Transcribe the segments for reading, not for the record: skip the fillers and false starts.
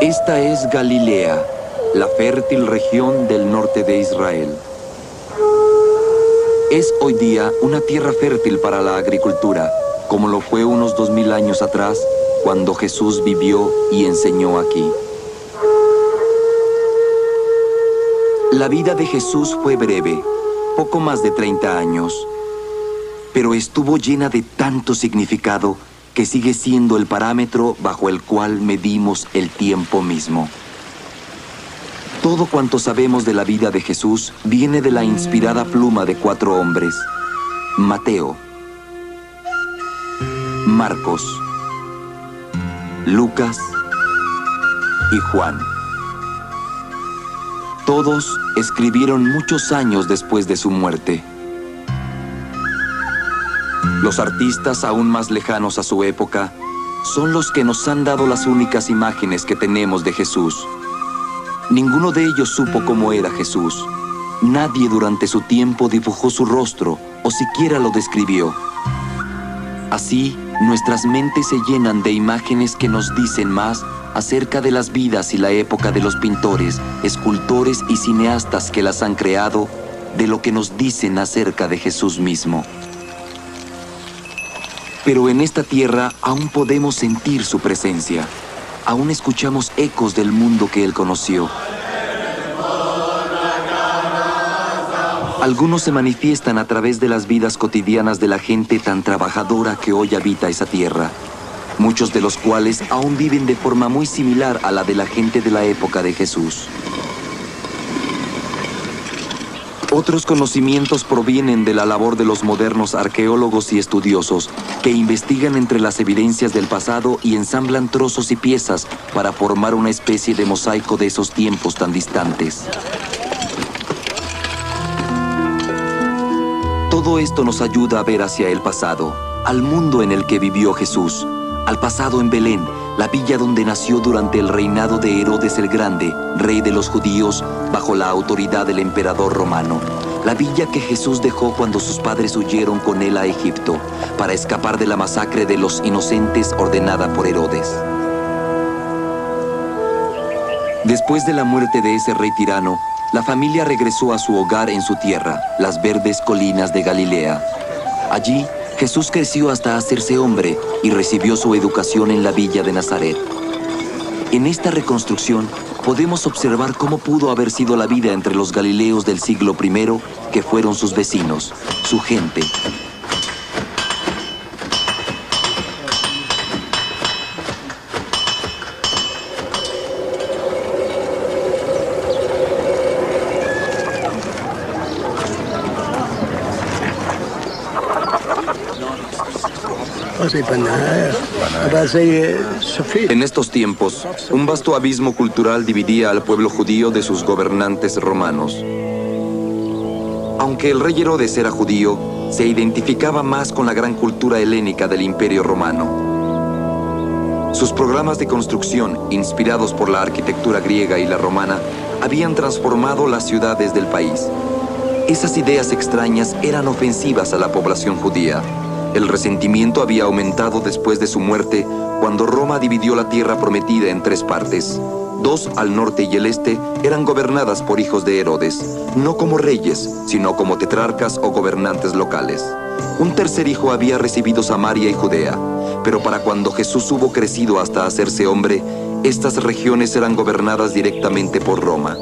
Esta es Galilea, la fértil región del norte de Israel. Es hoy día una tierra fértil para la agricultura, como lo fue unos 2000 años atrás, cuando Jesús vivió y enseñó aquí. La vida de Jesús fue breve, poco más de 30 años, pero estuvo llena de tanto significado que sigue siendo el parámetro bajo el cual medimos el tiempo mismo. Todo cuanto sabemos de la vida de Jesús viene de la inspirada pluma de 4 hombres: Mateo, Marcos, Lucas y Juan. Todos escribieron muchos años después de su muerte. Los artistas aún más lejanos a su época son los que nos han dado las únicas imágenes que tenemos de Jesús. Ninguno de ellos supo cómo era Jesús. Nadie durante su tiempo dibujó su rostro o siquiera lo describió. Así, nuestras mentes se llenan de imágenes que nos dicen más acerca de las vidas y la época de los pintores, escultores y cineastas que las han creado, de lo que nos dicen acerca de Jesús mismo. Pero en esta tierra aún podemos sentir su presencia. Aún escuchamos ecos del mundo que Él conoció. Algunos se manifiestan a través de las vidas cotidianas de la gente tan trabajadora que hoy habita esa tierra, muchos de los cuales aún viven de forma muy similar a la de la gente de la época de Jesús. Otros conocimientos provienen de la labor de los modernos arqueólogos y estudiosos, que investigan entre las evidencias del pasado y ensamblan trozos y piezas para formar una especie de mosaico de esos tiempos tan distantes. Todo esto nos ayuda a ver hacia el pasado, al mundo en el que vivió Jesús, al pasado en Belén, la villa donde nació durante el reinado de Herodes el Grande, rey de los judíos, bajo la autoridad del emperador romano. La villa que Jesús dejó cuando sus padres huyeron con él a Egipto, para escapar de la masacre de los inocentes ordenada por Herodes. Después de la muerte de ese rey tirano, la familia regresó a su hogar en su tierra, las verdes colinas de Galilea. Allí, Jesús creció hasta hacerse hombre y recibió su educación en la villa de Nazaret. En esta reconstrucción podemos observar cómo pudo haber sido la vida entre los galileos del siglo I, que fueron sus vecinos, su gente. En estos tiempos, un vasto abismo cultural dividía al pueblo judío de sus gobernantes romanos. Aunque el rey Herodes era judío, se identificaba más con la gran cultura helénica del Imperio Romano. Sus programas de construcción, inspirados por la arquitectura griega y la romana, habían transformado las ciudades del país. Esas ideas extrañas eran ofensivas a la población judía. El resentimiento había aumentado después de su muerte, cuando Roma dividió la tierra prometida en 3 partes. 2 al norte y el este eran gobernadas por hijos de Herodes, no como reyes, sino como tetrarcas o gobernantes locales. Un tercer hijo había recibido Samaria y Judea, pero para cuando Jesús hubo crecido hasta hacerse hombre, estas regiones eran gobernadas directamente por Roma.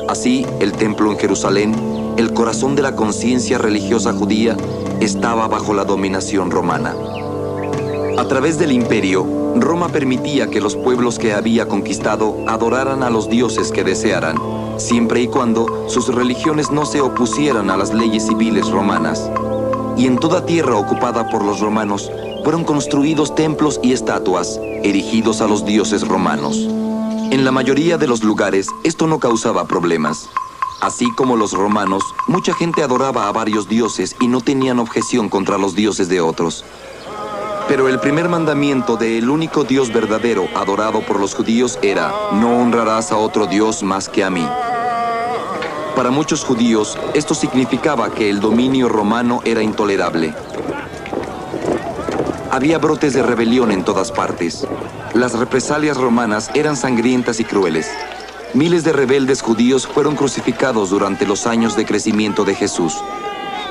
Así, el templo en Jerusalén, el corazón de la conciencia religiosa judía, estaba bajo la dominación romana. A través del imperio, Roma permitía que los pueblos que había conquistado adoraran a los dioses que desearan, siempre y cuando sus religiones no se opusieran a las leyes civiles romanas. Y en toda tierra ocupada por los romanos, fueron construidos templos y estatuas, erigidos a los dioses romanos. En la mayoría de los lugares, esto no causaba problemas. Así como los romanos, mucha gente adoraba a varios dioses y no tenían objeción contra los dioses de otros. Pero el primer mandamiento del único Dios verdadero adorado por los judíos era: no honrarás a otro Dios más que a mí. Para muchos judíos, esto significaba que el dominio romano era intolerable. Había brotes de rebelión en todas partes. Las represalias romanas eran sangrientas y crueles. Miles de rebeldes judíos fueron crucificados durante los años de crecimiento de Jesús,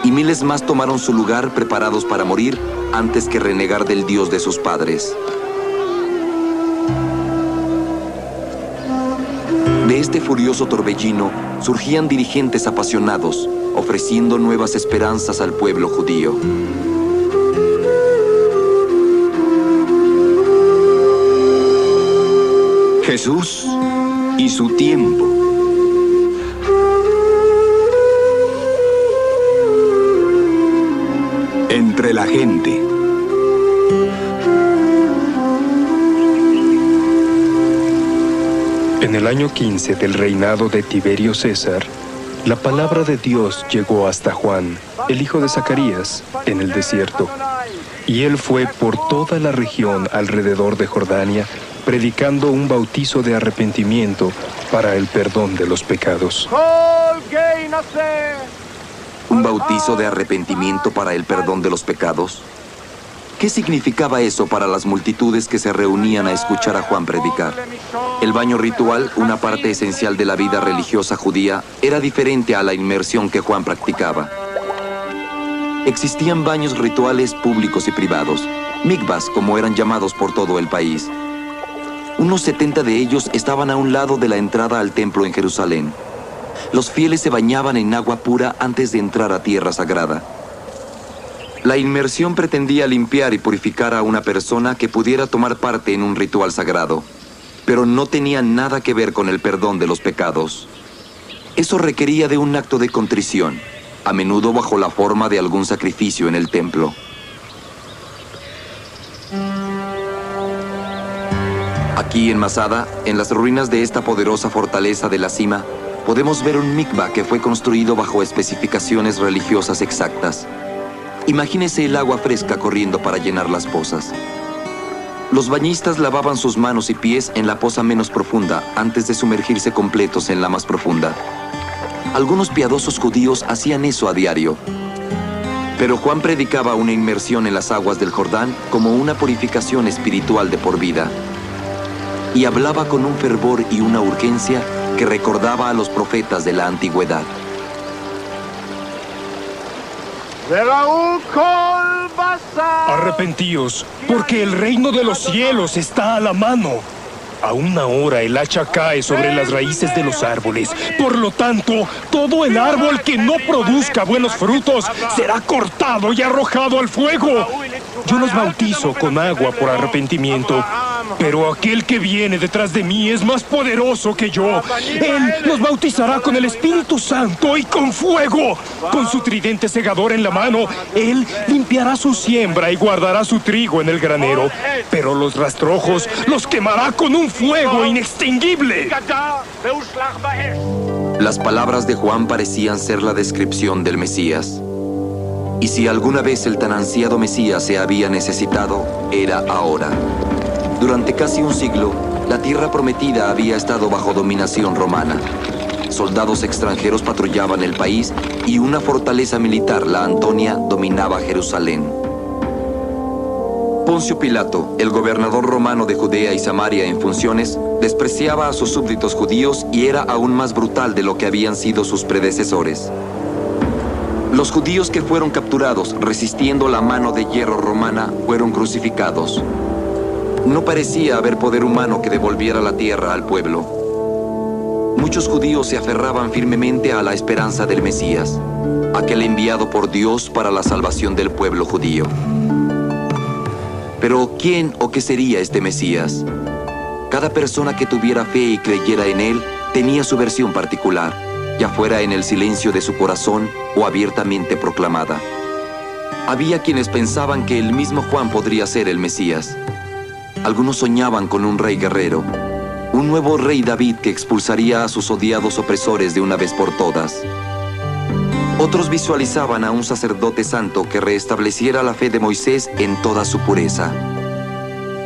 y miles más tomaron su lugar preparados para morir antes que renegar del Dios de sus padres. De este furioso torbellino surgían dirigentes apasionados, ofreciendo nuevas esperanzas al pueblo judío. Jesús y su tiempo. Entre la gente. En el año 15 del reinado de Tiberio César, la palabra de Dios llegó hasta Juan, el hijo de Zacarías, en el desierto. Y él fue por toda la región alrededor de Jordania, predicando un bautizo de arrepentimiento para el perdón de los pecados. ¿Un bautizo de arrepentimiento para el perdón de los pecados? ¿Qué significaba eso para las multitudes que se reunían a escuchar a Juan predicar? El baño ritual, una parte esencial de la vida religiosa judía, era diferente a la inmersión que Juan practicaba. Existían baños rituales públicos y privados, mikvahs, como eran llamados por todo el país. Unos 70 de ellos estaban a un lado de la entrada al templo en Jerusalén. Los fieles se bañaban en agua pura antes de entrar a tierra sagrada. La inmersión pretendía limpiar y purificar a una persona que pudiera tomar parte en un ritual sagrado, pero no tenía nada que ver con el perdón de los pecados. Eso requería de un acto de contrición, a menudo bajo la forma de algún sacrificio en el templo. Aquí en Masada, en las ruinas de esta poderosa fortaleza de la cima, podemos ver un mikvah que fue construido bajo especificaciones religiosas exactas. Imagínese el agua fresca corriendo para llenar las pozas. Los bañistas lavaban sus manos y pies en la poza menos profunda antes de sumergirse completos en la más profunda. Algunos piadosos judíos hacían eso a diario. Pero Juan predicaba una inmersión en las aguas del Jordán como una purificación espiritual de por vida. Y hablaba con un fervor y una urgencia que recordaba a los profetas de la antigüedad. Arrepentíos, porque el reino de los cielos está a la mano. A una hora el hacha cae sobre las raíces de los árboles. Por lo tanto, todo el árbol que no produzca buenos frutos será cortado y arrojado al fuego. Yo los bautizo con agua por arrepentimiento, pero aquel que viene detrás de mí es más poderoso que yo. Él los bautizará con el Espíritu Santo y con fuego. Con su tridente segador en la mano, él limpiará su siembra y guardará su trigo en el granero, pero los rastrojos los quemará con un fuego inextinguible. Las palabras de Juan parecían ser la descripción del Mesías. Y si alguna vez el tan ansiado Mesías se había necesitado, era ahora. Durante casi un siglo, la tierra prometida había estado bajo dominación romana. Soldados extranjeros patrullaban el país y una fortaleza militar, la Antonia, dominaba Jerusalén. Poncio Pilato, el gobernador romano de Judea y Samaria en funciones, despreciaba a sus súbditos judíos y era aún más brutal de lo que habían sido sus predecesores. Los judíos que fueron capturados resistiendo la mano de hierro romana fueron crucificados. No parecía haber poder humano que devolviera la tierra al pueblo. Muchos judíos se aferraban firmemente a la esperanza del Mesías, aquel enviado por Dios para la salvación del pueblo judío. Pero ¿quién o qué sería este Mesías? Cada persona que tuviera fe y creyera en él tenía su versión particular, ya fuera en el silencio de su corazón o abiertamente proclamada. Había quienes pensaban que el mismo Juan podría ser el Mesías. Algunos soñaban con un rey guerrero, un nuevo rey David que expulsaría a sus odiados opresores de una vez por todas. Otros visualizaban a un sacerdote santo que restableciera la fe de Moisés en toda su pureza.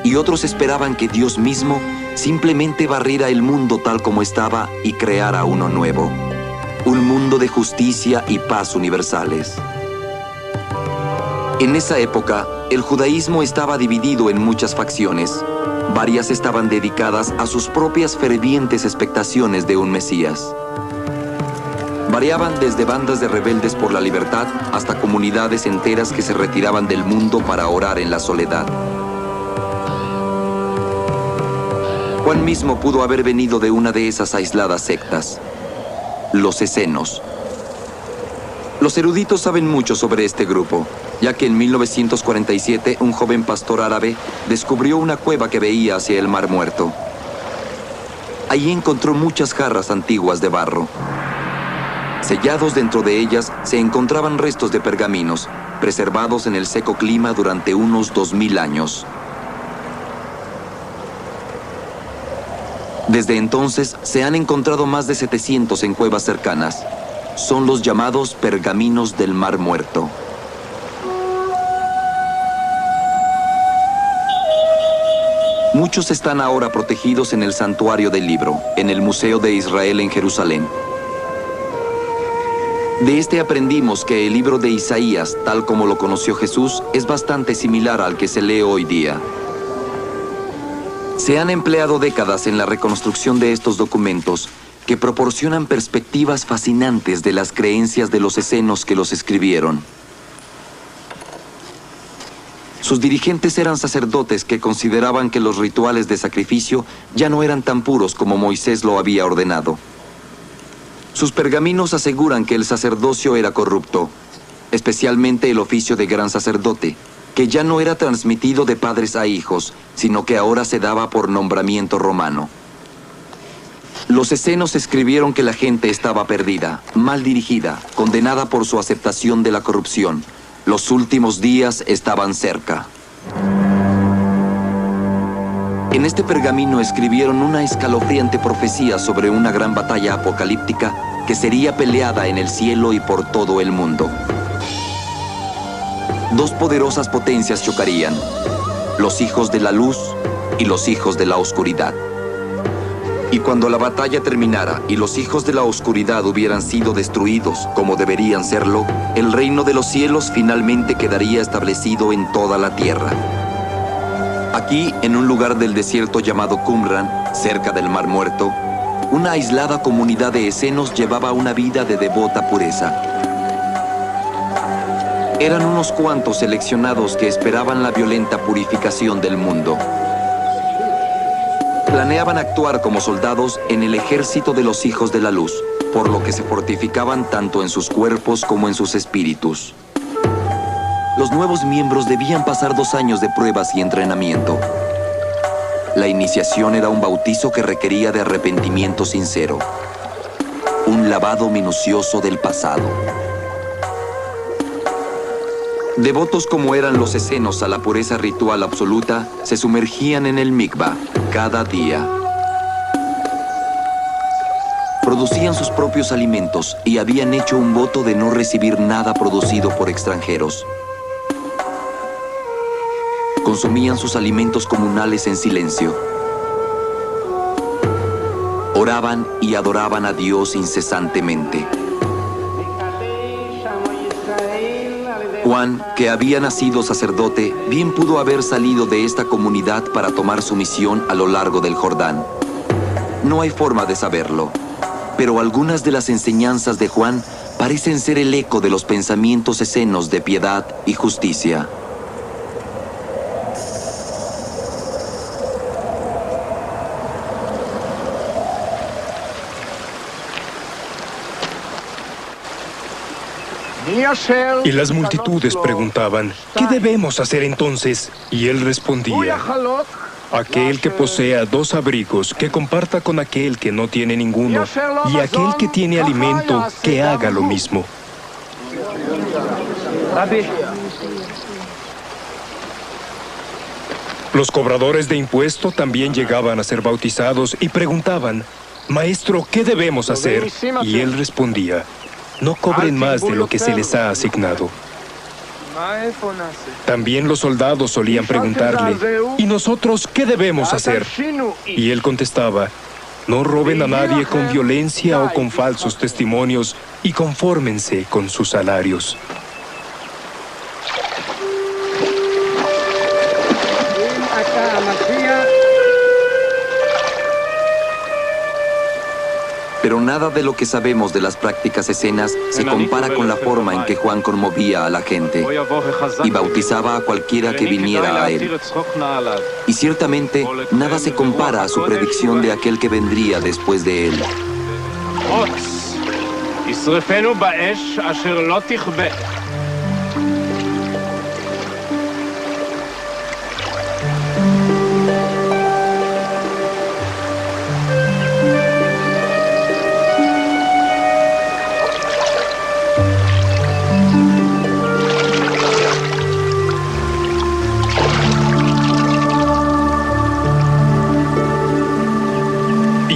Y otros esperaban que Dios mismo simplemente barriera el mundo tal como estaba y creara uno nuevo. Un mundo de justicia y paz universales. En esa época, El judaísmo estaba dividido en muchas facciones. Varias estaban dedicadas a sus propias fervientes expectaciones de un Mesías. Variaban desde bandas de rebeldes por la libertad hasta comunidades enteras que se retiraban del mundo para orar en la soledad. Juan mismo pudo haber venido de una de esas aisladas sectas, los essenos. Los eruditos saben mucho sobre este grupo, ya que en 1947 un joven pastor árabe descubrió una cueva que veía hacia el Mar Muerto. Allí encontró muchas jarras antiguas de barro. Sellados dentro de ellas se encontraban restos de pergaminos, preservados en el seco clima durante unos 2000 años. Desde entonces se han encontrado más de 700 en cuevas cercanas. Son los llamados pergaminos del Mar Muerto. Muchos están ahora protegidos en el Santuario del Libro, en el Museo de Israel en Jerusalén. De este aprendimos que el libro de Isaías, tal como lo conoció Jesús, es bastante similar al que se lee hoy día. Se han empleado décadas en la reconstrucción de estos documentos, que proporcionan perspectivas fascinantes de las creencias de los essenos que los escribieron. Sus dirigentes eran sacerdotes que consideraban que los rituales de sacrificio ya no eran tan puros como Moisés lo había ordenado. Sus pergaminos aseguran que el sacerdocio era corrupto, especialmente el oficio de gran sacerdote, que ya no era transmitido de padres a hijos, sino que ahora se daba por nombramiento romano. Los essenos escribieron que la gente estaba perdida, mal dirigida, condenada por su aceptación de la corrupción. Los últimos días estaban cerca. En este pergamino escribieron una escalofriante profecía sobre una gran batalla apocalíptica que sería peleada en el cielo y por todo el mundo. Dos poderosas potencias chocarían, los hijos de la luz y los hijos de la oscuridad. Y cuando la batalla terminara y los hijos de la oscuridad hubieran sido destruidos como deberían serlo, el reino de los cielos finalmente quedaría establecido en toda la tierra. Aquí, en un lugar del desierto llamado Qumran, cerca del Mar Muerto, una aislada comunidad de essenos llevaba una vida de devota pureza. Eran unos cuantos seleccionados que esperaban la violenta purificación del mundo. Planeaban actuar como soldados en el ejército de los hijos de la luz, por lo que se fortificaban tanto en sus cuerpos como en sus espíritus. Los nuevos miembros debían pasar 2 años de pruebas y entrenamiento. La iniciación era un bautizo que requería de arrepentimiento sincero, un lavado minucioso del pasado. Devotos como eran los essenos a la pureza ritual absoluta, se sumergían en el mikvah cada día. Producían sus propios alimentos y habían hecho un voto de no recibir nada producido por extranjeros. Consumían sus alimentos comunales en silencio. Oraban y adoraban a Dios incesantemente. Juan, que había nacido sacerdote, bien pudo haber salido de esta comunidad para tomar su misión a lo largo del Jordán. No hay forma de saberlo, pero algunas de las enseñanzas de Juan parecen ser el eco de los pensamientos essenos de piedad y justicia. Y las multitudes preguntaban, ¿qué debemos hacer entonces? Y él respondía, aquel que posea 2 abrigos, que comparta con aquel que no tiene ninguno, y aquel que tiene alimento, que haga lo mismo. Los cobradores de impuesto también llegaban a ser bautizados y preguntaban, Maestro, ¿qué debemos hacer? Y él respondía, no cobren más de lo que se les ha asignado. También los soldados solían preguntarle, ¿y nosotros qué debemos hacer? Y él contestaba, no roben a nadie con violencia o con falsos testimonios y confórmense con sus salarios. Pero nada de lo que sabemos de las prácticas escenas se compara con la forma en que Juan conmovía a la gente y bautizaba a cualquiera que viniera a él. Y ciertamente nada se compara a su predicción de aquel que vendría después de él.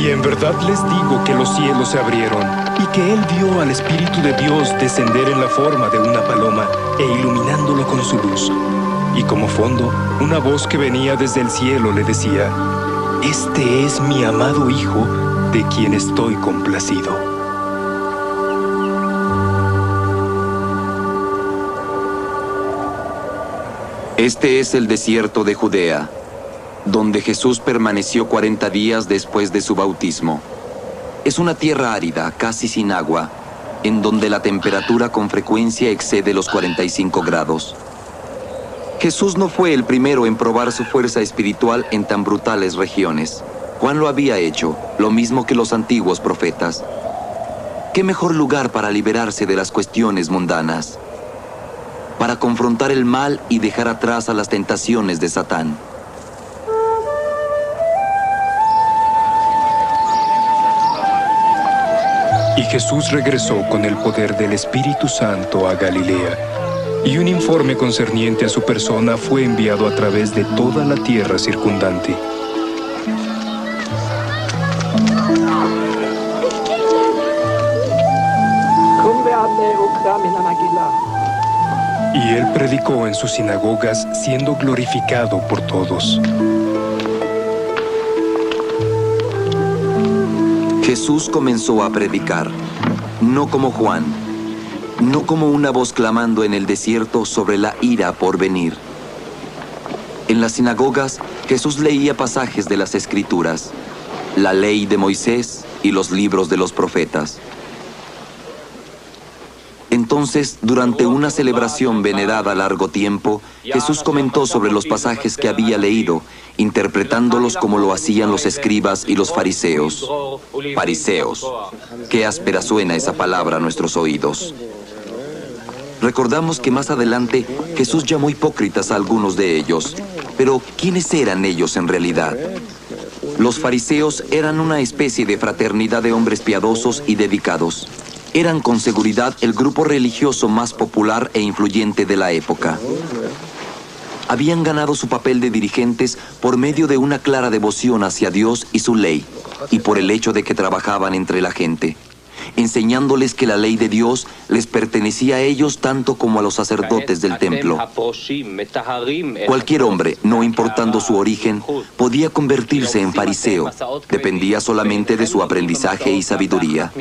En verdad les digo que los cielos se abrieron y que él vio al Espíritu de Dios descender en la forma de una paloma e iluminándolo con su luz. Y como fondo, una voz que venía desde el cielo le decía: «Este es mi amado Hijo, de quien estoy complacido». Este es el desierto de Judea, donde Jesús permaneció 40 días después de su bautismo. Es una tierra árida, casi sin agua, en donde la temperatura con frecuencia excede los 45 grados. Jesús no fue el primero en probar su fuerza espiritual en tan brutales regiones. Juan lo había hecho, lo mismo que los antiguos profetas. ¿Qué mejor lugar para liberarse de las cuestiones mundanas? Para confrontar el mal y dejar atrás a las tentaciones de Satán. Y Jesús regresó con el poder del Espíritu Santo a Galilea, y un informe concerniente a su persona fue enviado a través de toda la tierra circundante. Y él predicó en sus sinagogas, siendo glorificado por todos. Jesús comenzó a predicar, no como Juan, no como una voz clamando en el desierto sobre la ira por venir. En las sinagogas, Jesús leía pasajes de las Escrituras, la ley de Moisés y los libros de los profetas. Entonces, durante una celebración venerada largo tiempo, Jesús comentó sobre los pasajes que había leído, interpretándolos como lo hacían los escribas y los fariseos. Fariseos. Qué áspera suena esa palabra a nuestros oídos. Recordamos que más adelante Jesús llamó hipócritas a algunos de ellos. Pero, ¿quiénes eran ellos en realidad? Los fariseos eran una especie de fraternidad de hombres piadosos y dedicados. Eran con seguridad el grupo religioso más popular e influyente de la época. Habían ganado su papel de dirigentes por medio de una clara devoción hacia Dios y su ley, y por el hecho de que trabajaban entre la gente, enseñándoles que la ley de Dios les pertenecía a ellos tanto como a los sacerdotes del templo. Cualquier hombre, no importando su origen, podía convertirse en fariseo. Dependía solamente de su aprendizaje y sabiduría.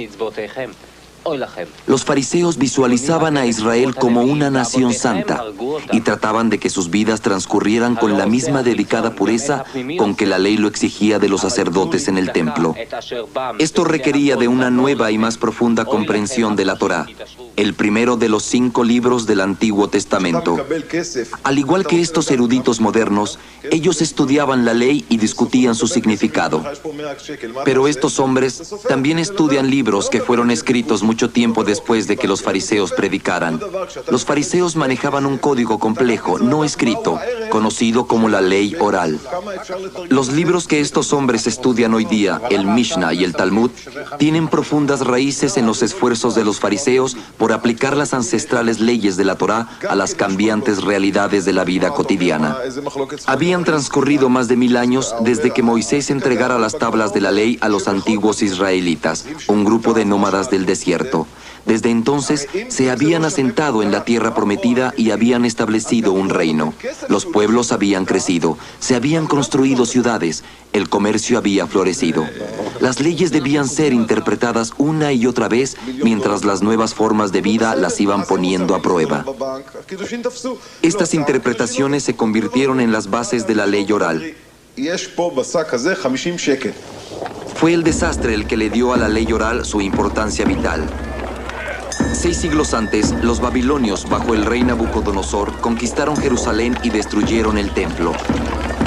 Los fariseos visualizaban a Israel como una nación santa y trataban de que sus vidas transcurrieran con la misma dedicada pureza con que la ley lo exigía de los sacerdotes en el templo. Esto requería de una nueva y más profunda comprensión de la Torá, el primero de los 5 libros del Antiguo Testamento. Al igual que estos eruditos modernos, ellos estudiaban la ley y discutían su significado. Pero estos hombres también estudian libros que fueron escritos mucho tiempo después de que los fariseos predicaran. Los fariseos manejaban un código complejo, no escrito, conocido como la ley oral. Los libros que estos hombres estudian hoy día, el Mishnah y el Talmud, tienen profundas raíces en los esfuerzos de los fariseos por aplicar las ancestrales leyes de la Torá a las cambiantes realidades de la vida cotidiana. Habían transcurrido más de 1000 años desde que Moisés entregara las tablas de la ley a los antiguos israelitas, un grupo de nómadas del desierto. Desde entonces se habían asentado en la tierra prometida y habían establecido un reino. Los pueblos habían crecido, se habían construido ciudades, el comercio había florecido. Las leyes debían ser interpretadas una y otra vez mientras las nuevas formas de vida las iban poniendo a prueba. Estas interpretaciones se convirtieron en las bases de la ley oral. Fue el desastre el que le dio a la ley oral su importancia vital. 6 siglos antes, los babilonios, bajo el rey Nabucodonosor, conquistaron Jerusalén y destruyeron el templo.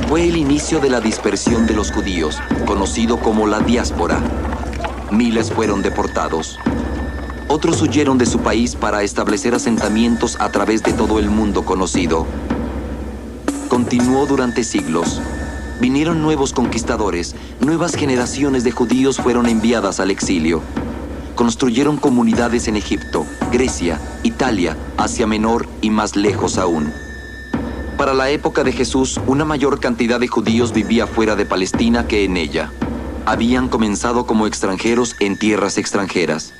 Fue el inicio de la dispersión de los judíos, conocido como la diáspora. Miles fueron deportados. Otros huyeron de su país para establecer asentamientos a través de todo el mundo conocido. Continuó durante siglos. Vinieron nuevos conquistadores, nuevas generaciones de judíos fueron enviadas al exilio. Construyeron comunidades en Egipto, Grecia, Italia, Asia Menor y más lejos aún. Para la época de Jesús, una mayor cantidad de judíos vivía fuera de Palestina que en ella. Habían comenzado como extranjeros en tierras extranjeras,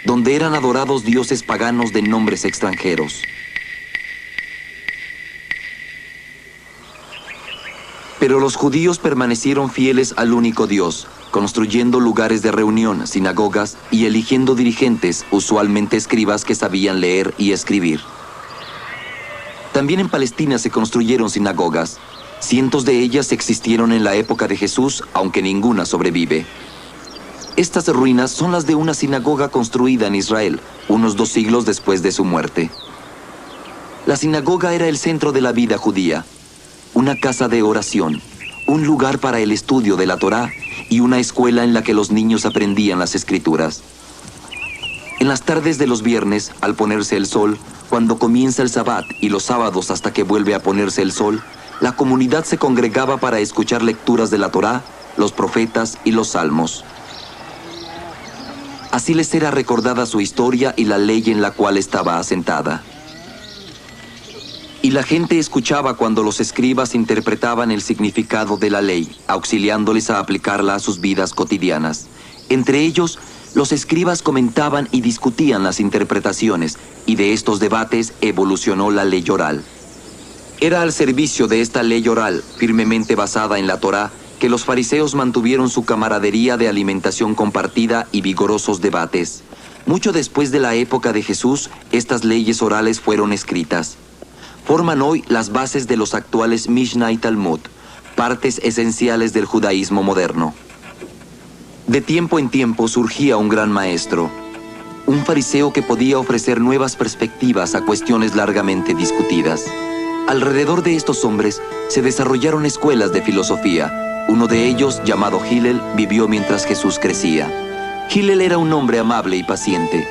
donde eran adorados dioses paganos de nombres extranjeros. Pero los judíos permanecieron fieles al único Dios, construyendo lugares de reunión, sinagogas, y eligiendo dirigentes, usualmente escribas que sabían leer y escribir. También en Palestina se construyeron sinagogas. Cientos de ellas existieron en la época de Jesús, aunque ninguna sobrevive. Estas ruinas son las de una sinagoga construida en Israel, unos 2 siglos después de su muerte. La sinagoga era el centro de la vida judía, una casa de oración, un lugar para el estudio de la Torá y una escuela en la que los niños aprendían las escrituras. En las tardes de los viernes, al ponerse el sol, cuando comienza el Sabbat y los sábados hasta que vuelve a ponerse el sol, la comunidad se congregaba para escuchar lecturas de la Torá, los profetas y los salmos. Así les era recordada su historia y la ley en la cual estaba asentada. Y la gente escuchaba cuando los escribas interpretaban el significado de la ley, auxiliándoles a aplicarla a sus vidas cotidianas. Entre ellos, los escribas comentaban y discutían las interpretaciones, y de estos debates evolucionó la ley oral. Era al servicio de esta ley oral, firmemente basada en la Torá, que los fariseos mantuvieron su camaradería de alimentación compartida y vigorosos debates. Mucho después de la época de Jesús, estas leyes orales fueron escritas. Forman hoy las bases de los actuales Mishnah y Talmud, partes esenciales del judaísmo moderno. De tiempo en tiempo surgía un gran maestro, un fariseo que podía ofrecer nuevas perspectivas a cuestiones largamente discutidas. Alrededor de estos hombres se desarrollaron escuelas de filosofía. Uno de ellos, llamado Hillel, vivió mientras Jesús crecía. Hillel era un hombre amable y paciente.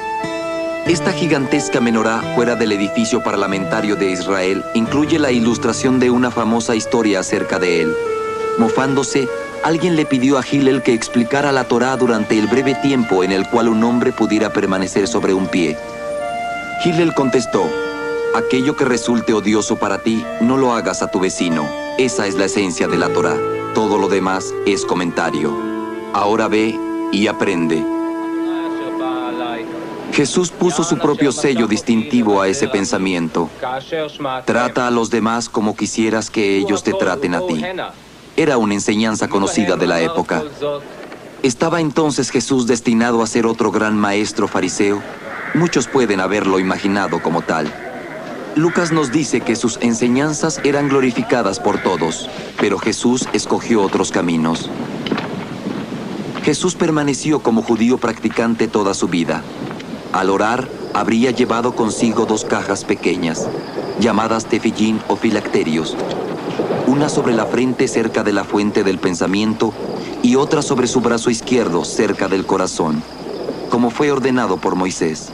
Esta gigantesca menorá, fuera del edificio parlamentario de Israel, incluye la ilustración de una famosa historia acerca de él. Mofándose, alguien le pidió a Hillel que explicara la Torá durante el breve tiempo en el cual un hombre pudiera permanecer sobre un pie. Hillel contestó: aquello que resulte odioso para ti, no lo hagas a tu vecino. Esa es la esencia de la Torá. Todo lo demás es comentario. Ahora ve y aprende. Jesús puso su propio sello distintivo a ese pensamiento. Trata a los demás como quisieras que ellos te traten a ti. Era una enseñanza conocida de la época. ¿Estaba entonces Jesús destinado a ser otro gran maestro fariseo? Muchos pueden haberlo imaginado como tal. Lucas nos dice que sus enseñanzas eran glorificadas por todos, pero Jesús escogió otros caminos. Jesús permaneció como judío practicante toda su vida. Al orar, habría llevado consigo 2 cajas pequeñas, llamadas tefillín o filacterios, una sobre la frente cerca de la fuente del pensamiento y otra sobre su brazo izquierdo cerca del corazón, como fue ordenado por Moisés.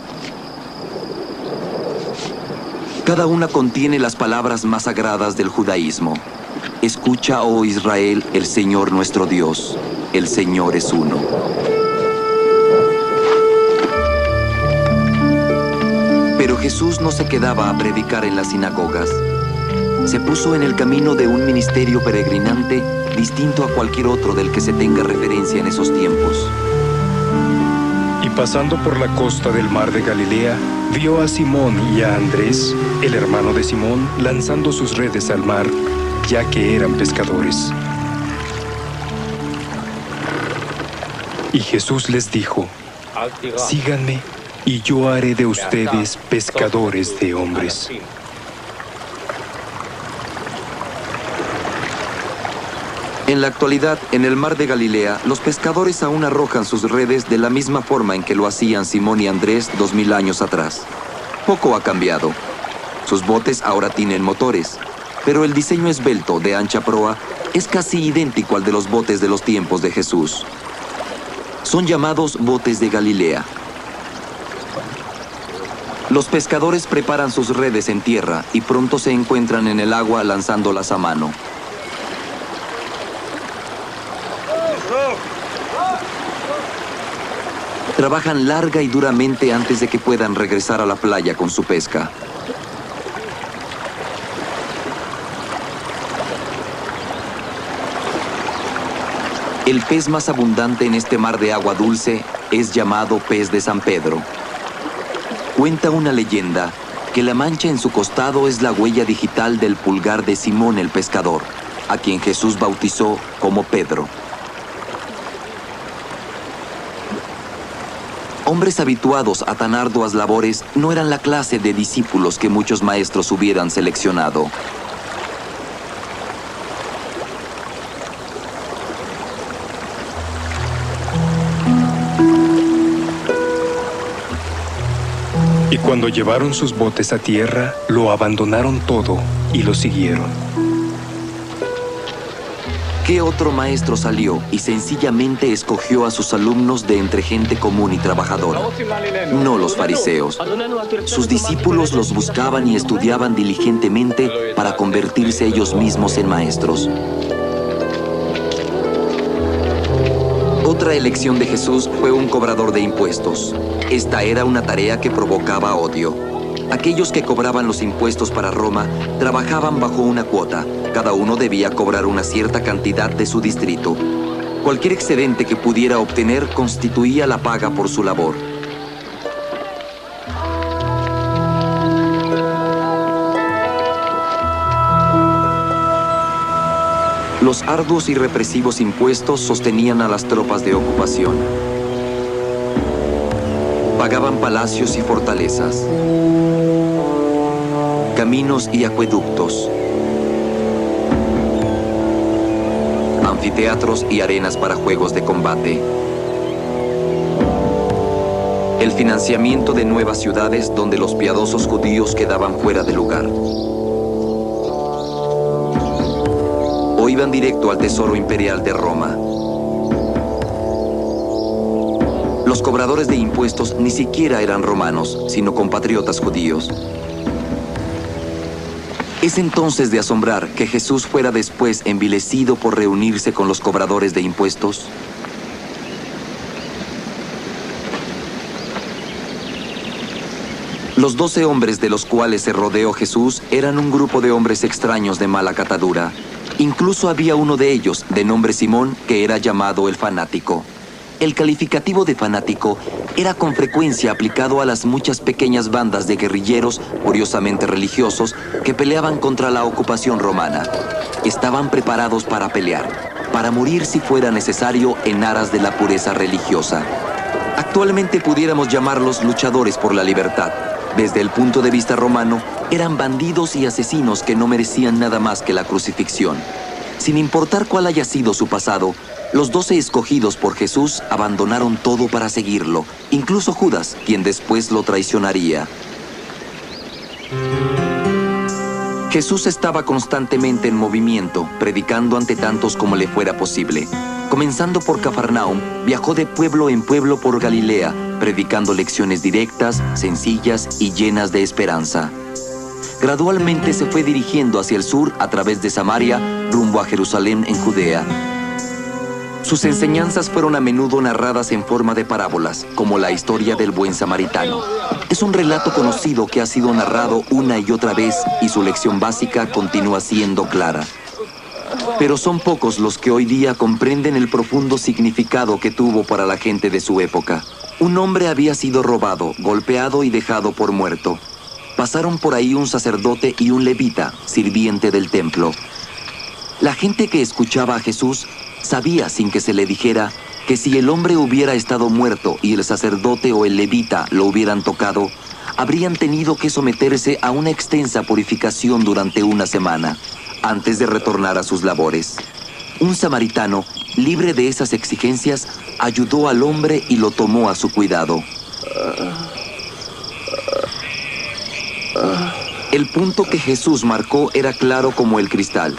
Cada una contiene las palabras más sagradas del judaísmo. Escucha, oh Israel, el Señor nuestro Dios, el Señor es uno. Pero Jesús no se quedaba a predicar en las sinagogas. Se puso en el camino de un ministerio peregrinante distinto a cualquier otro del que se tenga referencia en esos tiempos. Y pasando por la costa del mar de Galilea, vio a Simón y a Andrés, el hermano de Simón, lanzando sus redes al mar, ya que eran pescadores. Y Jesús les dijo: síganme, y yo haré de ustedes pescadores de hombres. En la actualidad, en el mar de Galilea, los pescadores aún arrojan sus redes de la misma forma en que lo hacían Simón y Andrés 2000 años atrás. Poco ha cambiado. Sus botes ahora tienen motores, pero el diseño esbelto de ancha proa es casi idéntico al de los botes de los tiempos de Jesús. Son llamados botes de Galilea. Los pescadores preparan sus redes en tierra y pronto se encuentran en el agua lanzándolas a mano. Trabajan larga y duramente antes de que puedan regresar a la playa con su pesca. El pez más abundante en este mar de agua dulce es llamado pez de San Pedro. Cuenta una leyenda que la mancha en su costado es la huella digital del pulgar de Simón el pescador, a quien Jesús bautizó como Pedro. Hombres habituados a tan arduas labores no eran la clase de discípulos que muchos maestros hubieran seleccionado. Y cuando llevaron sus botes a tierra, lo abandonaron todo y lo siguieron. ¿Qué otro maestro salió y sencillamente escogió a sus alumnos de entre gente común y trabajadora? No los fariseos. Sus discípulos los buscaban y estudiaban diligentemente para convertirse ellos mismos en maestros. Otra elección de Jesús fue un cobrador de impuestos. Esta era una tarea que provocaba odio. Aquellos que cobraban los impuestos para Roma trabajaban bajo una cuota. Cada uno debía cobrar una cierta cantidad de su distrito. Cualquier excedente que pudiera obtener constituía la paga por su labor. Los arduos y represivos impuestos sostenían a las tropas de ocupación. Pagaban palacios y fortalezas, caminos y acueductos, anfiteatros y arenas para juegos de combate, el financiamiento de nuevas ciudades donde los piadosos judíos quedaban fuera de lugar. O iban directo al tesoro imperial de Roma. Los cobradores de impuestos ni siquiera eran romanos, sino compatriotas judíos. Es entonces de asombrar que Jesús fuera después envilecido por reunirse con los cobradores de impuestos. Los 12 hombres de los cuales se rodeó Jesús eran un grupo de hombres extraños de mala catadura. Incluso había uno de ellos, de nombre Simón, que era llamado el fanático. El calificativo de fanático era con frecuencia aplicado a las muchas pequeñas bandas de guerrilleros curiosamente religiosos que peleaban contra la ocupación romana. Estaban preparados para pelear, para morir si fuera necesario en aras de la pureza religiosa. Actualmente pudiéramos llamarlos luchadores por la libertad. Desde el punto de vista romano, eran bandidos y asesinos que no merecían nada más que la crucifixión. Sin importar cuál haya sido su pasado, los 12 escogidos por Jesús abandonaron todo para seguirlo, incluso Judas, quien después lo traicionaría. Jesús estaba constantemente en movimiento, predicando ante tantos como le fuera posible. Comenzando por Cafarnaum, viajó de pueblo en pueblo por Galilea, predicando lecciones directas, sencillas y llenas de esperanza. Gradualmente se fue dirigiendo hacia el sur a través de Samaria, rumbo a Jerusalén en Judea. Sus enseñanzas fueron a menudo narradas en forma de parábolas, como la historia del buen samaritano. Es un relato conocido que ha sido narrado una y otra vez y su lección básica continúa siendo clara. Pero son pocos los que hoy día comprenden el profundo significado que tuvo para la gente de su época. Un hombre había sido robado, golpeado y dejado por muerto. Pasaron por ahí un sacerdote y un levita, sirviente del templo. La gente que escuchaba a Jesús sabía, sin que se le dijera, que si el hombre hubiera estado muerto y el sacerdote o el levita lo hubieran tocado, habrían tenido que someterse a una extensa purificación durante una semana, antes de retornar a sus labores. Un samaritano, libre de esas exigencias, ayudó al hombre y lo tomó a su cuidado. El punto que Jesús marcó era claro como el cristal.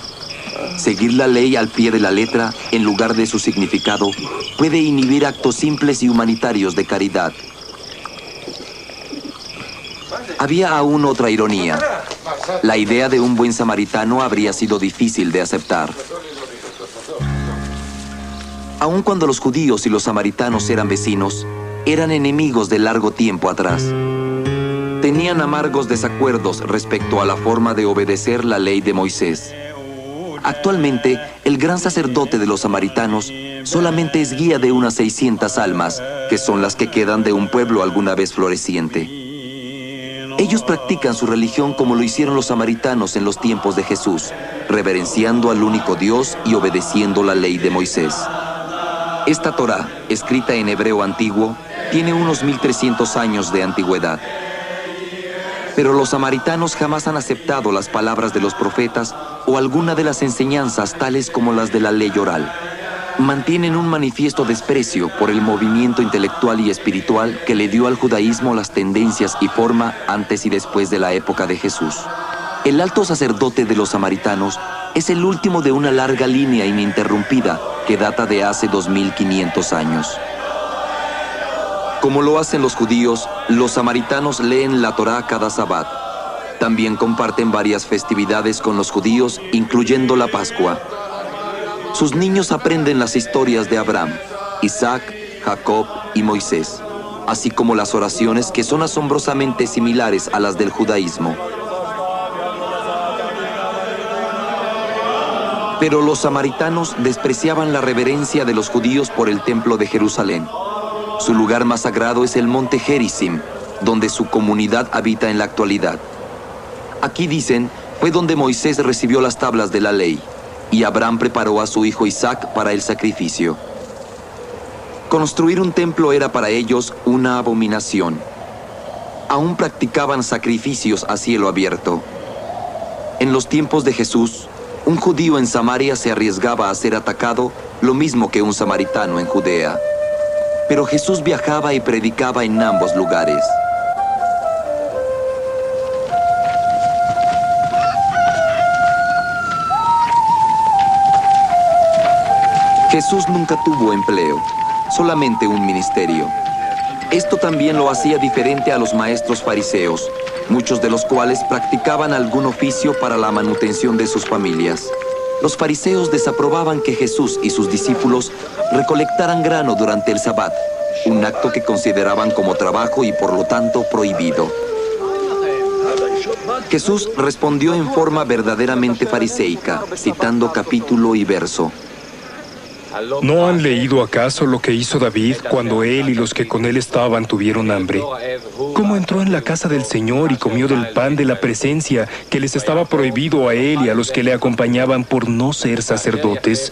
Seguir la ley al pie de la letra, en lugar de su significado, puede inhibir actos simples y humanitarios de caridad. Había aún otra ironía. La idea de un buen samaritano habría sido difícil de aceptar. Aun cuando los judíos y los samaritanos eran vecinos, eran enemigos de largo tiempo atrás. Tenían amargos desacuerdos respecto a la forma de obedecer la ley de Moisés. Actualmente, el gran sacerdote de los samaritanos solamente es guía de unas 600 almas, que son las que quedan de un pueblo alguna vez floreciente. Ellos practican su religión como lo hicieron los samaritanos en los tiempos de Jesús, reverenciando al único Dios y obedeciendo la ley de Moisés. Esta Torá, escrita en hebreo antiguo, tiene unos 1300 años de antigüedad. Pero los samaritanos jamás han aceptado las palabras de los profetas o alguna de las enseñanzas tales como las de la ley oral. Mantienen un manifiesto desprecio por el movimiento intelectual y espiritual que le dio al judaísmo las tendencias y forma antes y después de la época de Jesús. El alto sacerdote de los samaritanos es el último de una larga línea ininterrumpida que data de hace 2500 años. Como lo hacen los judíos, los samaritanos leen la Torá cada Sabbat. También comparten varias festividades con los judíos, incluyendo la Pascua. Sus niños aprenden las historias de Abraham, Isaac, Jacob y Moisés, así como las oraciones que son asombrosamente similares a las del judaísmo. Pero los samaritanos despreciaban la reverencia de los judíos por el templo de Jerusalén. Su lugar más sagrado es el monte Gerizim, donde su comunidad habita en la actualidad. Aquí dicen, fue donde Moisés recibió las tablas de la ley, y Abraham preparó a su hijo Isaac para el sacrificio. Construir un templo era para ellos una abominación. Aún practicaban sacrificios a cielo abierto. En los tiempos de Jesús, un judío en Samaria se arriesgaba a ser atacado, lo mismo que un samaritano en Judea. Pero Jesús viajaba y predicaba en ambos lugares. Jesús nunca tuvo empleo, solamente un ministerio. Esto también lo hacía diferente a los maestros fariseos, muchos de los cuales practicaban algún oficio para la manutención de sus familias. Los fariseos desaprobaban que Jesús y sus discípulos recolectaran grano durante el Sabbat, un acto que consideraban como trabajo y por lo tanto prohibido. Jesús respondió en forma verdaderamente fariseica, citando capítulo y verso. ¿No han leído acaso lo que hizo David cuando él y los que con él estaban tuvieron hambre? ¿Cómo entró en la casa del Señor y comió del pan de la presencia que les estaba prohibido a él y a los que le acompañaban por no ser sacerdotes?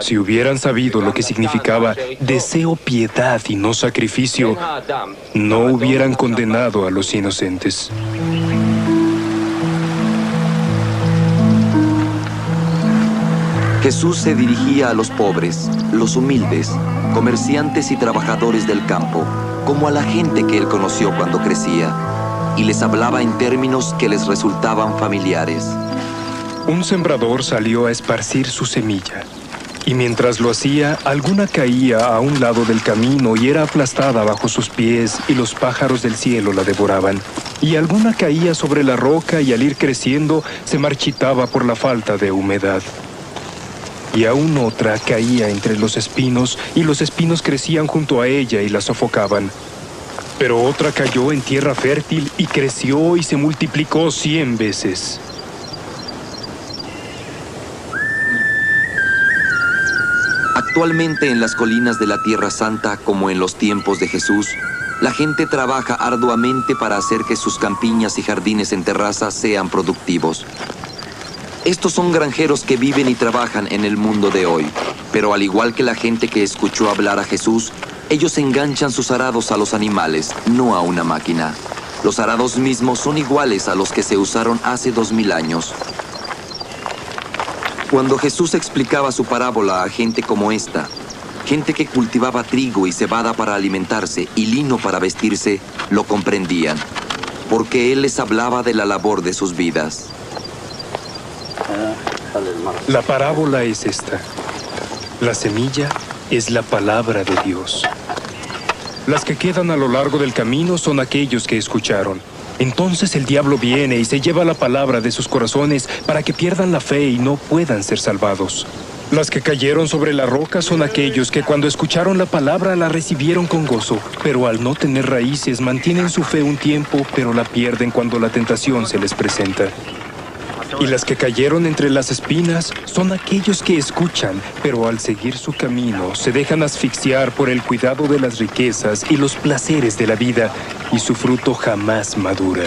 Si hubieran sabido lo que significaba deseo piedad y no sacrificio, no hubieran condenado a los inocentes. Jesús se dirigía a los pobres, los humildes, comerciantes y trabajadores del campo, como a la gente que él conoció cuando crecía, y les hablaba en términos que les resultaban familiares. Un sembrador salió a esparcir su semilla, y mientras lo hacía, alguna caía a un lado del camino y era aplastada bajo sus pies, y los pájaros del cielo la devoraban. Y alguna caía sobre la roca y al ir creciendo se marchitaba por la falta de humedad. Y aún otra caía entre los espinos, y los espinos crecían junto a ella y la sofocaban. Pero otra cayó en tierra fértil y creció y se multiplicó 100 veces. Actualmente en las colinas de la Tierra Santa, como en los tiempos de Jesús, la gente trabaja arduamente para hacer que sus campiñas y jardines en terrazas sean productivos. Estos son granjeros que viven y trabajan en el mundo de hoy, pero al igual que la gente que escuchó hablar a Jesús, ellos enganchan sus arados a los animales, no a una máquina. Los arados mismos son iguales a los que se usaron hace 2000 años. Cuando Jesús explicaba su parábola a gente como esta, gente que cultivaba trigo y cebada para alimentarse y lino para vestirse, lo comprendían, porque Él les hablaba de la labor de sus vidas. La parábola es esta. La semilla es la palabra de Dios. Las que quedan a lo largo del camino son aquellos que escucharon. Entonces el diablo viene y se lleva la palabra de sus corazones para que pierdan la fe y no puedan ser salvados. Las que cayeron sobre la roca son aquellos que cuando escucharon la palabra la recibieron con gozo, pero al no tener raíces mantienen su fe un tiempo, pero la pierden cuando la tentación se les presenta. Y las que cayeron entre las espinas son aquellos que escuchan, pero al seguir su camino se dejan asfixiar por el cuidado de las riquezas y los placeres de la vida, y su fruto jamás madura.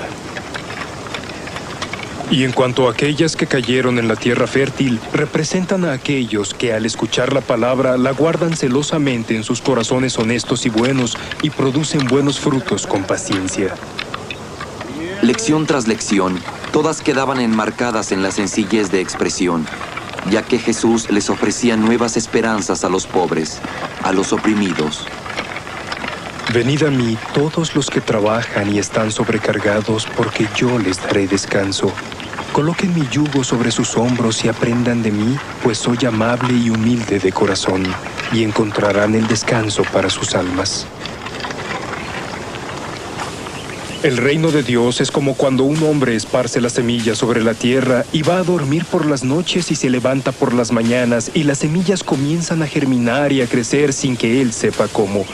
Y en cuanto a aquellas que cayeron en la tierra fértil, representan a aquellos que al escuchar la palabra la guardan celosamente en sus corazones honestos y buenos y producen buenos frutos con paciencia. Lección tras lección, todas quedaban enmarcadas en la sencillez de expresión, ya que Jesús les ofrecía nuevas esperanzas a los pobres, a los oprimidos. Venid a mí todos los que trabajan y están sobrecargados, porque yo les daré descanso. Coloquen mi yugo sobre sus hombros y aprendan de mí, pues soy amable y humilde de corazón, y encontrarán el descanso para sus almas. El reino de Dios es como cuando un hombre esparce la semilla sobre la tierra y va a dormir por las noches y se levanta por las mañanas, y las semillas comienzan a germinar y a crecer sin que él sepa cómo.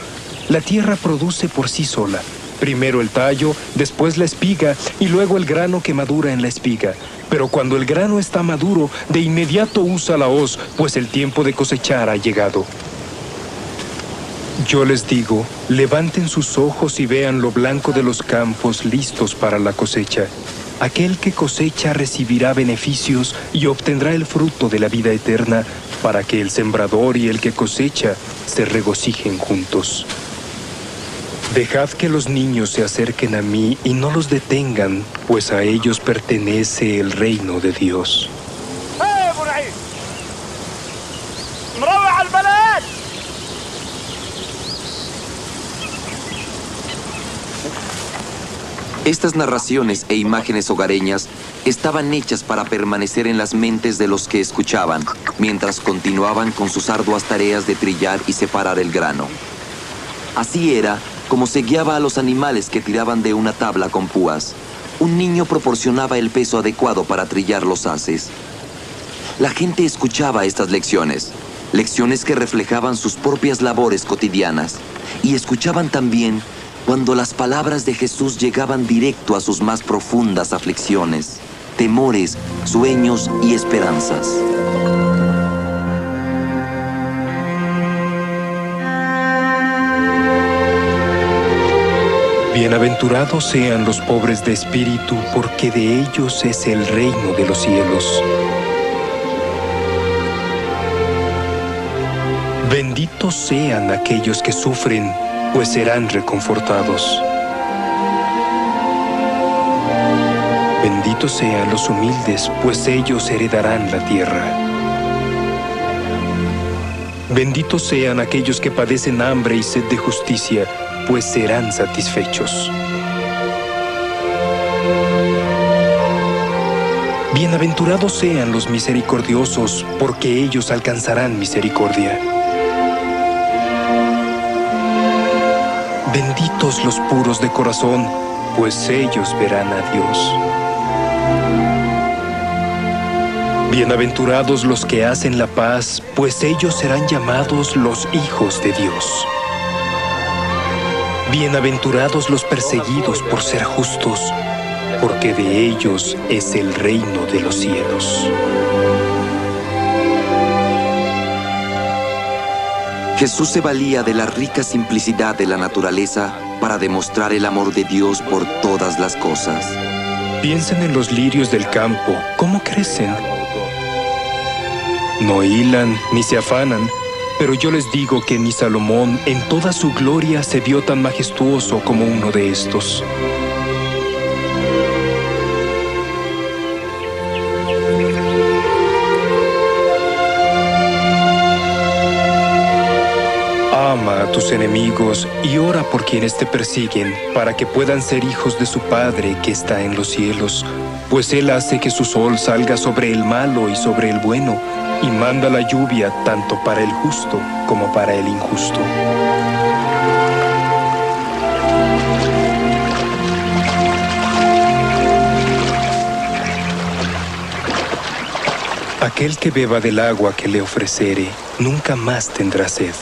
La tierra produce por sí sola. Primero el tallo, después la espiga y luego el grano que madura en la espiga. Pero cuando el grano está maduro, de inmediato usa la hoz, pues el tiempo de cosechar ha llegado. Yo les digo, levanten sus ojos y vean lo blanco de los campos listos para la cosecha. Aquel que cosecha recibirá beneficios y obtendrá el fruto de la vida eterna, para que el sembrador y el que cosecha se regocijen juntos. Dejad que los niños se acerquen a mí y no los detengan, pues a ellos pertenece el reino de Dios. Estas narraciones e imágenes hogareñas estaban hechas para permanecer en las mentes de los que escuchaban, mientras continuaban con sus arduas tareas de trillar y separar el grano. Así era como se guiaba a los animales que tiraban de una tabla con púas. Un niño proporcionaba el peso adecuado para trillar los haces. La gente escuchaba estas lecciones, lecciones que reflejaban sus propias labores cotidianas, y escuchaban también cuando las palabras de Jesús llegaban directo a sus más profundas aflicciones, temores, sueños y esperanzas. Bienaventurados sean los pobres de espíritu, porque de ellos es el reino de los cielos. Benditos sean aquellos que sufren, pues serán reconfortados. Benditos sean los humildes, pues ellos heredarán la tierra. Benditos sean aquellos que padecen hambre y sed de justicia, pues serán satisfechos. Bienaventurados sean los misericordiosos, porque ellos alcanzarán misericordia. Benditos los puros de corazón, pues ellos verán a Dios. Bienaventurados los que hacen la paz, pues ellos serán llamados los hijos de Dios. Bienaventurados los perseguidos por ser justos, porque de ellos es el reino de los cielos. Jesús se valía de la rica simplicidad de la naturaleza para demostrar el amor de Dios por todas las cosas. Piensen en los lirios del campo, ¿cómo crecen? No hilan ni se afanan, pero yo les digo que ni Salomón en toda su gloria se vio tan majestuoso como uno de estos. Ama a tus enemigos y ora por quienes te persiguen, para que puedan ser hijos de su Padre que está en los cielos. Pues Él hace que su sol salga sobre el malo y sobre el bueno, y manda la lluvia tanto para el justo como para el injusto. Aquel que beba del agua que le ofrecere, nunca más tendrá sed.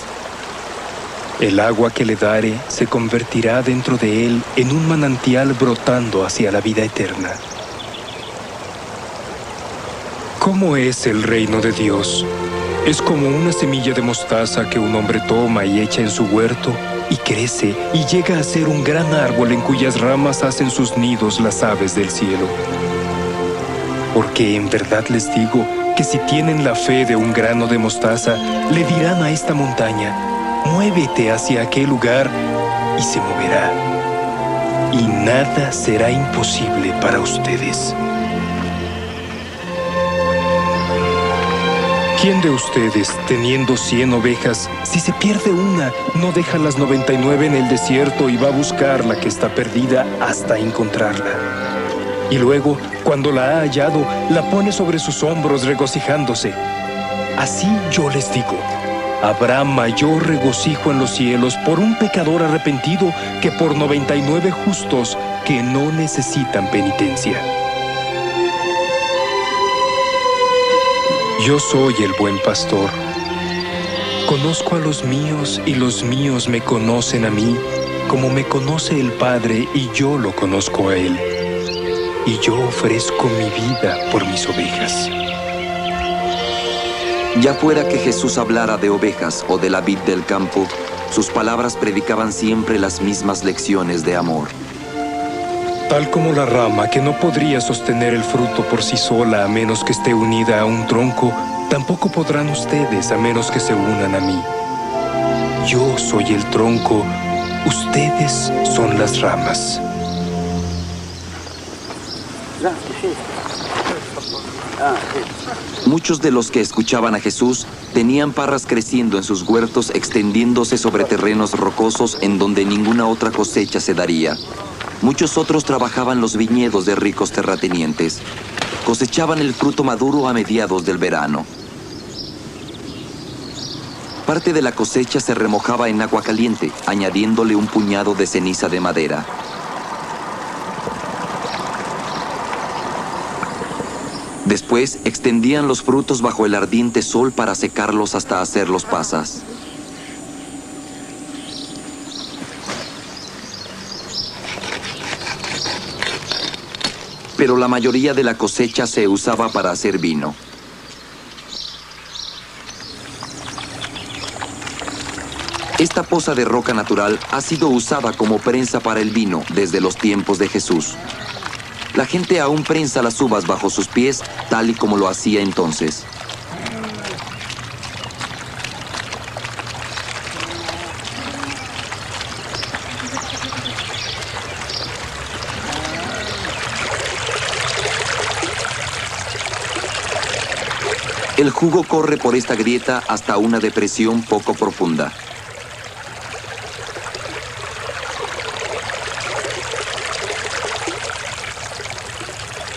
El agua que le dare se convertirá dentro de él en un manantial brotando hacia la vida eterna. ¿Cómo es el reino de Dios? Es como una semilla de mostaza que un hombre toma y echa en su huerto, y crece y llega a ser un gran árbol en cuyas ramas hacen sus nidos las aves del cielo. Porque en verdad les digo que si tienen la fe de un grano de mostaza, le dirán a esta montaña: muévete hacia aquel lugar, y se moverá. Y nada será imposible para ustedes. ¿Quién de ustedes, teniendo 100 ovejas, si se pierde una, no deja las 99 en el desierto y va a buscar la que está perdida hasta encontrarla? Y luego, cuando la ha hallado, la pone sobre sus hombros regocijándose. Así yo les digo, habrá mayor regocijo en los cielos por un pecador arrepentido que por 99 justos que no necesitan penitencia. Yo soy el buen pastor. Conozco a los míos y los míos me conocen a mí, como me conoce el Padre y yo lo conozco a Él. Y yo ofrezco mi vida por mis ovejas. Ya fuera que Jesús hablara de ovejas o de la vid del campo, sus palabras predicaban siempre las mismas lecciones de amor. Tal como la rama que no podría sostener el fruto por sí sola a menos que esté unida a un tronco, tampoco podrán ustedes a menos que se unan a mí. Yo soy el tronco, ustedes son las ramas. Muchos de los que escuchaban a Jesús tenían parras creciendo en sus huertos, extendiéndose sobre terrenos rocosos en donde ninguna otra cosecha se daría. Muchos otros trabajaban los viñedos de ricos terratenientes. Cosechaban el fruto maduro a mediados del verano. Parte de la cosecha se remojaba en agua caliente, añadiéndole un puñado de ceniza de madera. Después, extendían los frutos bajo el ardiente sol para secarlos hasta hacerlos pasas. Pero la mayoría de la cosecha se usaba para hacer vino. Esta poza de roca natural ha sido usada como prensa para el vino desde los tiempos de Jesús. La gente aún prensa las uvas bajo sus pies, tal y como lo hacía entonces. El jugo corre por esta grieta hasta una depresión poco profunda.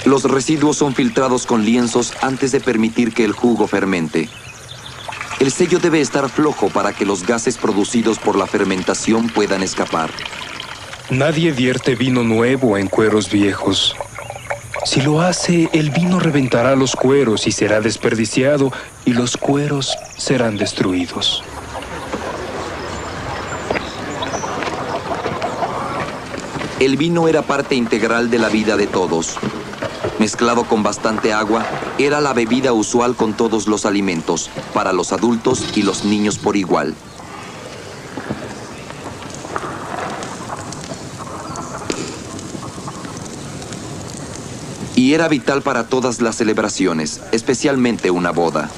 Los residuos son filtrados con lienzos antes de permitir que el jugo fermente. El sello debe estar flojo para que los gases producidos por la fermentación puedan escapar. Nadie vierte vino nuevo en cueros viejos. Si lo hace, el vino reventará los cueros y será desperdiciado, y los cueros serán destruidos. El vino era parte integral de la vida de todos. Mezclado con bastante agua, era la bebida usual con todos los alimentos, para los adultos y los niños por igual. Y era vital para todas las celebraciones, especialmente una boda.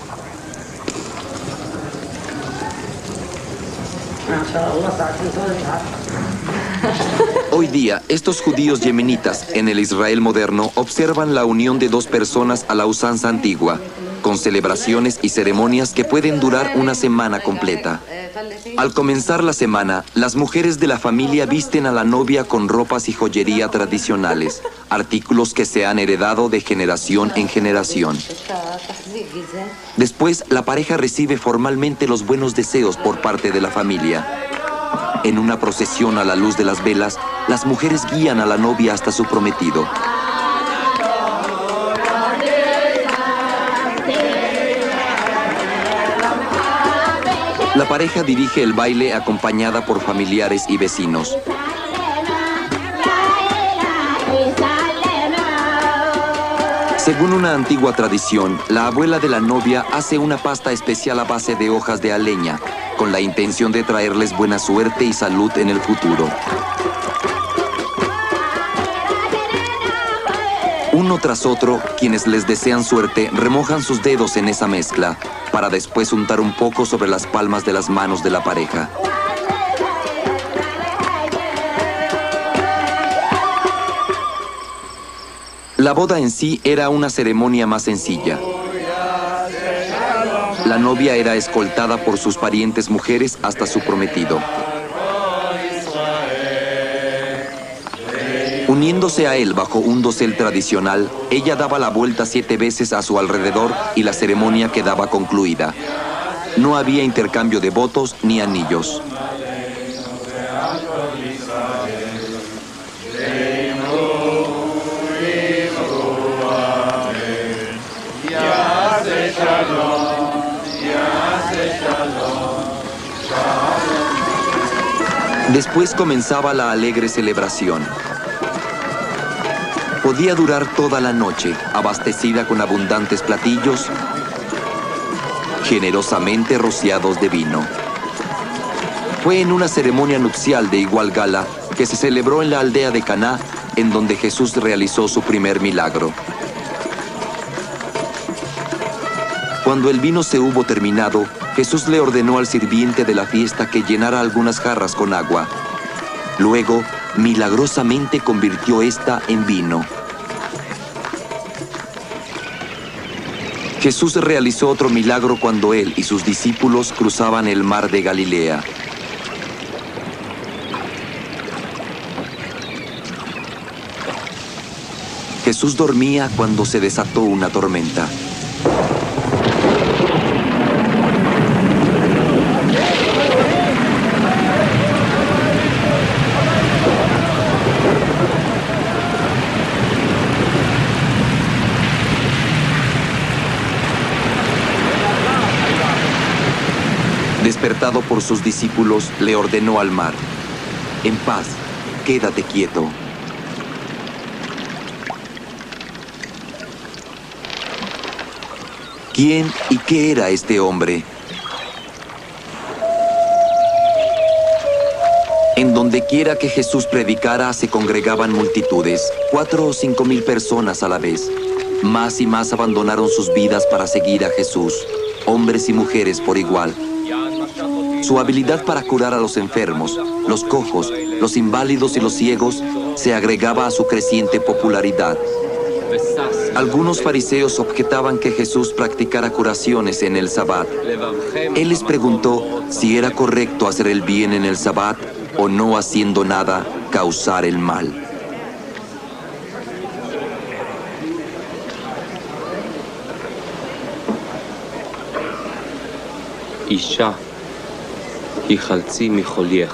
Hoy día, estos judíos yemenitas en el Israel moderno observan la unión de dos personas a la usanza antigua, con celebraciones y ceremonias que pueden durar una semana completa. Al comenzar la semana, las mujeres de la familia visten a la novia con ropas y joyería tradicionales, artículos que se han heredado de generación en generación. Después, la pareja recibe formalmente los buenos deseos por parte de la familia. En una procesión a la luz de las velas, las mujeres guían a la novia hasta su prometido. La pareja dirige el baile acompañada por familiares y vecinos. Según una antigua tradición, la abuela de la novia hace una pasta especial a base de hojas de aleña, con la intención de traerles buena suerte y salud en el futuro. Uno tras otro, quienes les desean suerte remojan sus dedos en esa mezcla, para después untar un poco sobre las palmas de las manos de la pareja. La boda en sí era una ceremonia más sencilla. La novia era escoltada por sus parientes mujeres hasta su prometido. Uniéndose a él bajo un dosel tradicional, ella daba la vuelta 7 veces a su alrededor y la ceremonia quedaba concluida. No había intercambio de votos ni anillos. Después comenzaba la alegre celebración. Podía durar toda la noche, abastecida con abundantes platillos, generosamente rociados de vino. Fue en una ceremonia nupcial de igual gala que se celebró en la aldea de Caná, en donde Jesús realizó su primer milagro. Cuando el vino se hubo terminado, Jesús le ordenó al sirviente de la fiesta que llenara algunas jarras con agua. Luego, milagrosamente convirtió esta en vino. Jesús realizó otro milagro cuando él y sus discípulos cruzaban el mar de Galilea. Jesús dormía cuando se desató una tormenta. Despertado por sus discípulos, le ordenó al mar: «En paz, quédate quieto». ¿Quién y qué era este hombre? En donde quiera que Jesús predicara, se congregaban multitudes, 4 o 5 mil personas a la vez. Más y más abandonaron sus vidas para seguir a Jesús, hombres y mujeres por igual. Su habilidad para curar a los enfermos, los cojos, los inválidos y los ciegos se agregaba a su creciente popularidad. Algunos fariseos objetaban que Jesús practicara curaciones en el Sabbat. Él les preguntó si era correcto hacer el bien en el Sabbat o no haciendo nada causar el mal. Isha, hijalzi mijoliech.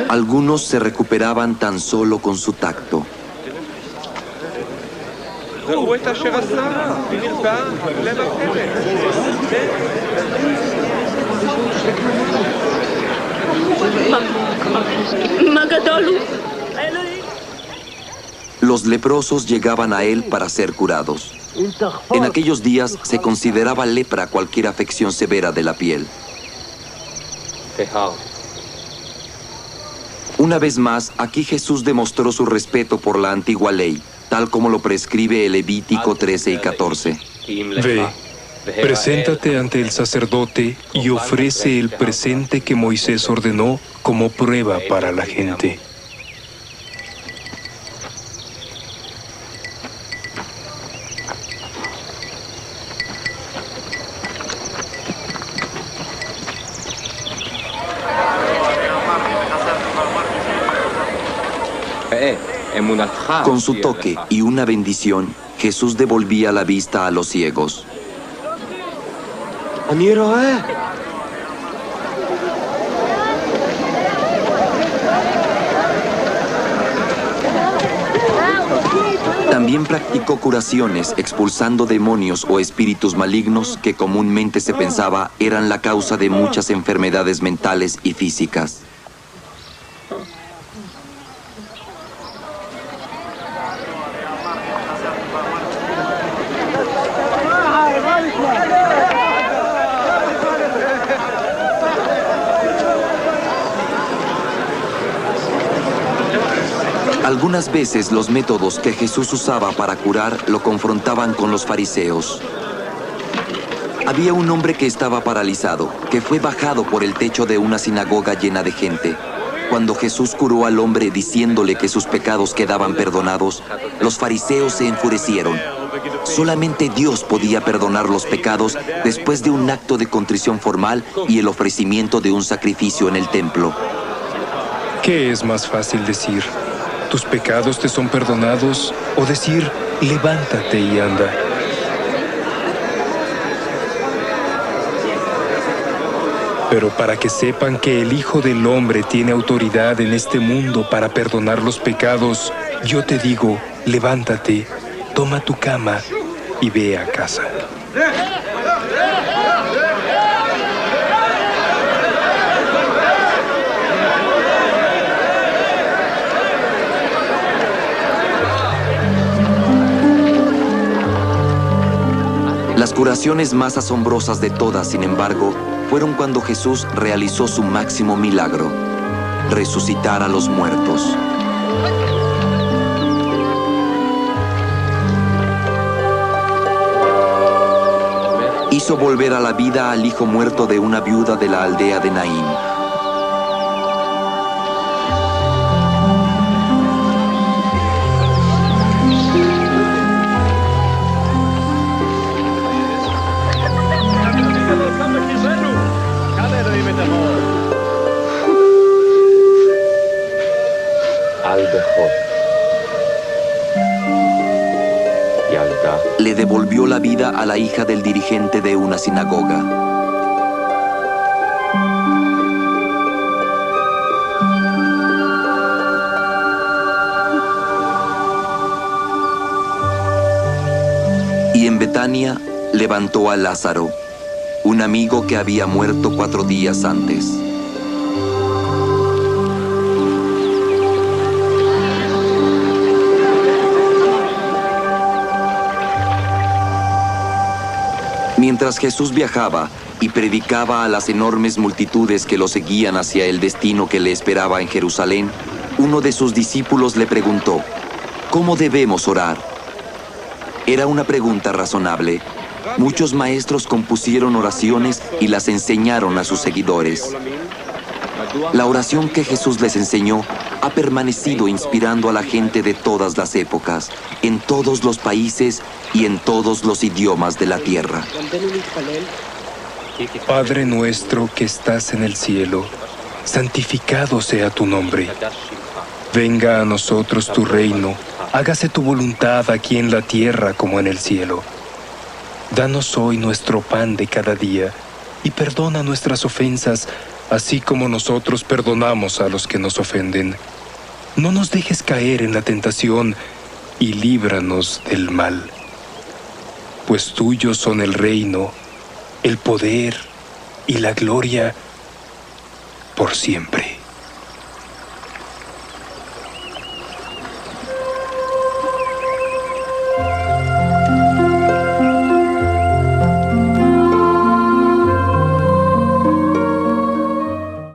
Algunos se recuperaban tan solo con su tacto. Los leprosos llegaban a él para ser curados. En aquellos días se consideraba lepra cualquier afección severa de la piel. Una vez más, aquí Jesús demostró su respeto por la antigua ley, tal como lo prescribe el Levítico 13 y 14. Ve, preséntate ante el sacerdote y ofrece el presente que Moisés ordenó como prueba para la gente. Con su toque y una bendición, Jesús devolvía la vista a los ciegos. También practicó curaciones expulsando demonios o espíritus malignos que comúnmente se pensaba eran la causa de muchas enfermedades mentales y físicas. Algunas veces los métodos que Jesús usaba para curar lo confrontaban con los fariseos. Había un hombre que estaba paralizado, que fue bajado por el techo de una sinagoga llena de gente. Cuando Jesús curó al hombre diciéndole que sus pecados quedaban perdonados, los fariseos se enfurecieron. Solamente Dios podía perdonar los pecados después de un acto de contrición formal y el ofrecimiento de un sacrificio en el templo. ¿Qué es más fácil decir? ¿Tus pecados te son perdonados? O decir, levántate y anda. Pero para que sepan que el Hijo del Hombre tiene autoridad en este mundo para perdonar los pecados, yo te digo, levántate, toma tu cama y ve a casa. Las curaciones más asombrosas de todas, sin embargo, fueron cuando Jesús realizó su máximo milagro: resucitar a los muertos. Hizo volver a la vida al hijo muerto de una viuda de la aldea de Naín. Le devolvió la vida a la hija del dirigente de una sinagoga. Y en Betania levantó a Lázaro, un amigo que había muerto 4 días antes. Mientras Jesús viajaba y predicaba a las enormes multitudes que lo seguían hacia el destino que le esperaba en Jerusalén, uno de sus discípulos le preguntó, ¿cómo debemos orar? Era una pregunta razonable. Muchos maestros compusieron oraciones y las enseñaron a sus seguidores. La oración que Jesús les enseñó ha permanecido inspirando a la gente de todas las épocas, en todos los países y en todos los idiomas de la tierra. Padre nuestro que estás en el cielo, santificado sea tu nombre. Venga a nosotros tu reino, hágase tu voluntad aquí en la tierra como en el cielo. Danos hoy nuestro pan de cada día y perdona nuestras ofensas, así como nosotros perdonamos a los que nos ofenden. No nos dejes caer en la tentación y líbranos del mal. Pues tuyos son el reino, el poder y la gloria por siempre.